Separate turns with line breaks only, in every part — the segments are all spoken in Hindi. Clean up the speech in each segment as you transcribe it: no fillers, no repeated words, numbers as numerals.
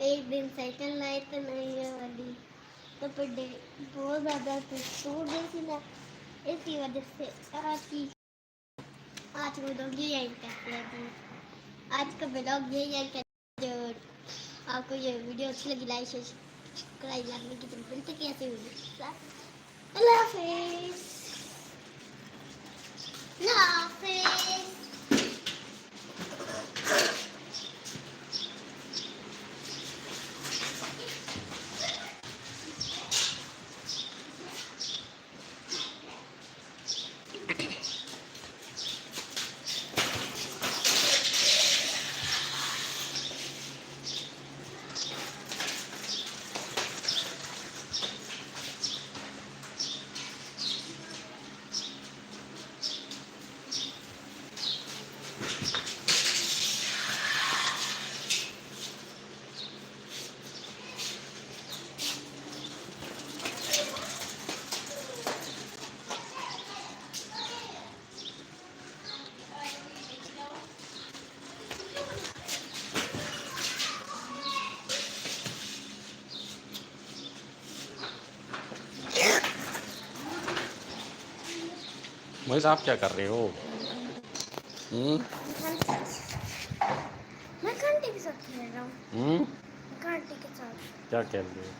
एक दिन साइकिल लाए तो नहीं है वाली, तो फिर बहुत ज़्यादा टूट गई थी ना, इसी वजह से आज वो लोग ये एंड करते हैं। आज का ब्लॉग ये एंड करते हैं। आपको ये वीडियो अच्छी लगी लाइक शेयर सब्सक्राइब करने की जरूरत है कैसे वीडियो। अल्लाह हाफिज़। अल्लाह हाफिज़।
भाई साहब क्या कर रहे हो?
मैं घंटे के साथ खेल रहा हूँ। घंटे के साथ
क्या खेल रहे हो?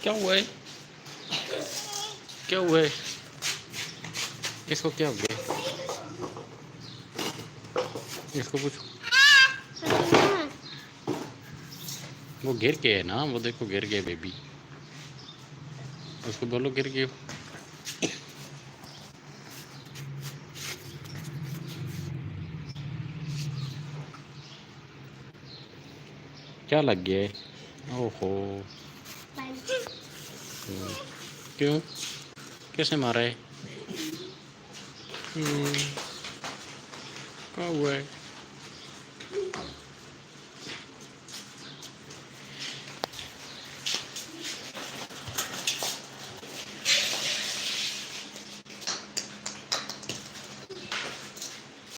क्या हुआ है? क्या हुआ है? इसको क्या हो गया? इसको पूछो। वो गिर के है ना, वो देखो गिर गए बेबी। उसको बोलो गिर गए। क्या लग गया है? ओहो। क्यों? कैसे मारा है? क्या हुआ है?